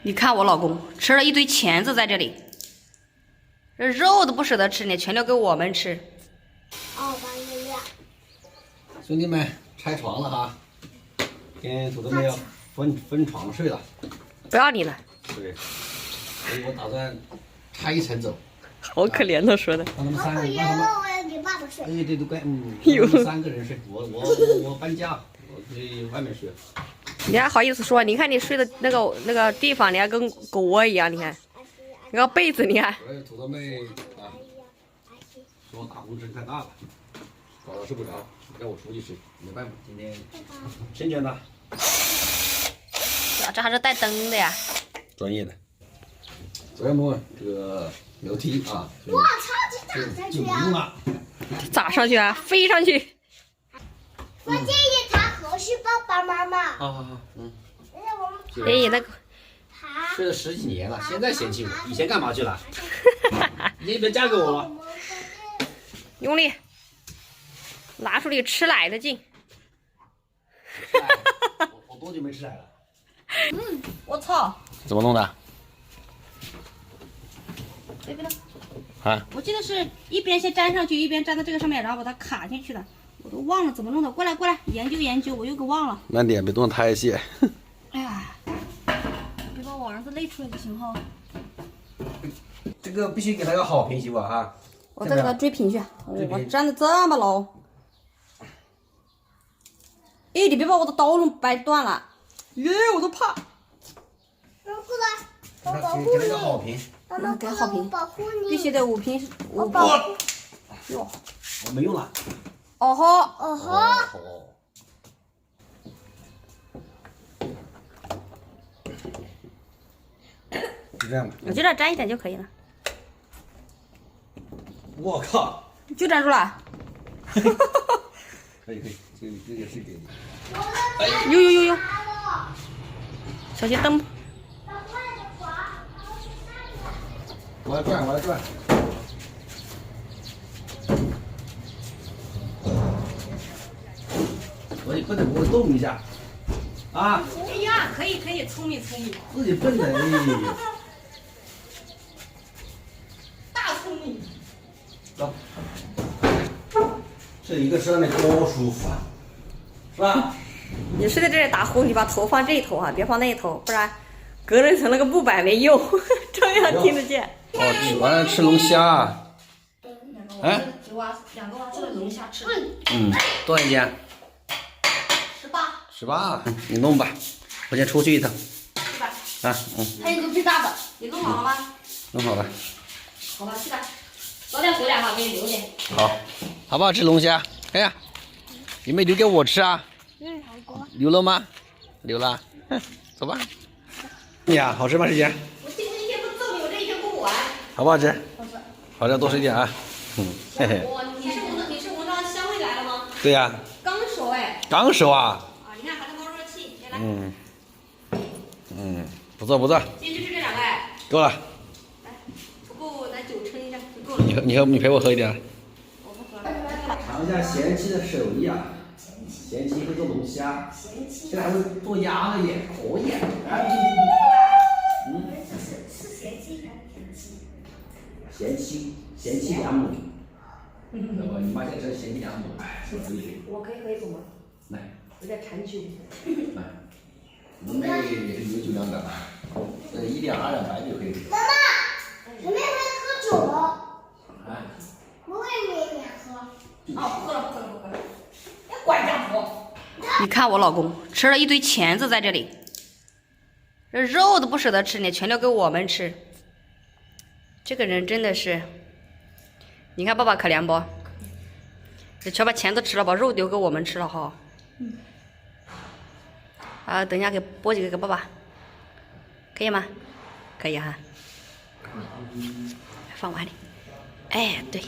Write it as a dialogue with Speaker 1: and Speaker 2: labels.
Speaker 1: 你看我老公吃了一堆钳子在这里，这肉都不舍得吃呢，全留给我们吃。
Speaker 2: 哦，把你俩。
Speaker 3: 兄弟们拆床了哈，跟土豆妹要分床睡了。
Speaker 1: 不要你了，
Speaker 3: 对，所以我打算拆一层走。
Speaker 1: 好可怜的说的。
Speaker 3: 让他们三个，
Speaker 2: 可怜
Speaker 3: 让他们。
Speaker 2: 了，我要给爸爸睡。
Speaker 3: 哎，对，都怪，让他们3个人睡，我搬家，我去外面睡。
Speaker 1: 你还好意思说？你看你睡的那个地方，你还跟狗窝一样。你看，那个被子，你看。
Speaker 3: 所以土豆妹啊，说我打工声太大了，搞得睡不着，让我出去睡，没办法，今天先捐的。
Speaker 1: 这还是带灯的呀。
Speaker 3: 专业的。昨天摸这个楼梯啊，
Speaker 2: 哇，超级大上去啊！
Speaker 3: 了。
Speaker 1: 咋上去啊？飞上去。
Speaker 2: 我建议他合适爸爸妈妈。
Speaker 3: 好，
Speaker 2: 那我们
Speaker 1: 哎，那个
Speaker 2: 爬。
Speaker 3: 睡了10几年了，现在嫌弃我，以前干嘛去了？你别嫁给我了。
Speaker 1: 用力，拿出你吃奶的劲。
Speaker 3: 我多久没吃奶了？
Speaker 1: 我操！
Speaker 3: 怎么弄的？
Speaker 1: 这个呢？
Speaker 3: 啊？
Speaker 1: 我记得是一边先粘上去，一边粘在这个上面，然后把它卡进去的。我都忘了怎么弄的。过来，研究研究，我又给忘了。
Speaker 3: 慢点，别动得太细。
Speaker 1: 哎呀，别把我儿子累出来就行哈。
Speaker 3: 这个必须给他个好评，行不啊？
Speaker 1: 我再给他追平去。
Speaker 3: 追平
Speaker 1: 我粘的这么牢。哎，你别把我的刀弄掰断了。耶，我都怕。
Speaker 2: 过来，我保护
Speaker 3: 给他个好
Speaker 2: 你。
Speaker 3: 评。
Speaker 2: 妈妈，
Speaker 1: 给好评
Speaker 2: 我保护你。
Speaker 1: 必须得5瓶。
Speaker 2: 我保护。
Speaker 1: 哟，
Speaker 3: 我没用了。
Speaker 1: 哦吼，
Speaker 2: 哦吼。
Speaker 3: 哦。就这样吧。
Speaker 1: 我就这样粘一点就可以了。
Speaker 3: 我靠！
Speaker 1: 就粘住了。
Speaker 3: 可以，这个是给你。
Speaker 1: 哟，小心蹬。
Speaker 3: 我来转。我不能给我动一下，啊！
Speaker 1: 哎呀，可以，聪明。
Speaker 3: 自己笨的，哎。
Speaker 1: 大聪明。
Speaker 3: 走。这一个上面多舒服啊，是吧？
Speaker 1: 你睡在这里打呼，你把头放这一头啊，别放那一头，不然隔了一层那个布板没用，照样听得见。
Speaker 3: 哦，完了吃龙虾。哎。
Speaker 1: 两个娃吃的龙虾吃。
Speaker 3: 多少钱？18。你弄吧，我先出去一趟。
Speaker 1: 100。
Speaker 3: 啊，
Speaker 1: 还有一个最大的，你弄好了吗？
Speaker 3: 弄好了。
Speaker 1: 好吧，去吧。早点回来哈，给你留点。
Speaker 3: 好不好吃龙虾？哎呀，你没留给我吃啊？留了吗？留了。走吧。哎呀，好吃吗？这姐？
Speaker 1: 我今天不揍你，我这一天不玩。
Speaker 3: 好不好吃？
Speaker 1: 好吃。
Speaker 3: 好吃，多吃一点啊。嘿嘿。
Speaker 1: 你是闻到香味来了吗？
Speaker 3: 对呀。
Speaker 1: 刚熟哎。
Speaker 3: 刚熟啊。
Speaker 1: 啊，你看还在冒热气，来。
Speaker 3: 不错。
Speaker 1: 今天就吃这2个哎。
Speaker 3: 够了。
Speaker 1: 来，不够拿酒称一下就够了。
Speaker 3: 你陪我喝一点。
Speaker 1: 我不喝了。
Speaker 3: 尝一下贤妻的手艺啊！贤妻会做龙虾，现在还会做鸭了也可以。贤妻良母。要不你妈现在是贤妻良母，可以。
Speaker 1: 我可以煮吗？
Speaker 3: 来，
Speaker 1: 有点馋酒。
Speaker 3: 来，我们也是有酒量的，1两2两白酒可以。
Speaker 2: 妈妈，妹妹喝酒了。
Speaker 3: 哎。
Speaker 2: 我也妹妹喝。
Speaker 1: 不喝了。别管家婆。你看我老公吃了一堆钳子在这里，这肉都不舍得吃呢，全留给我们吃。这个人真的是，你看爸爸可怜不？这全把钳子吃了，把肉留给我们吃了哈。啊，等一下剥几个给爸爸，可以吗？可以哈。放碗里。哎，对。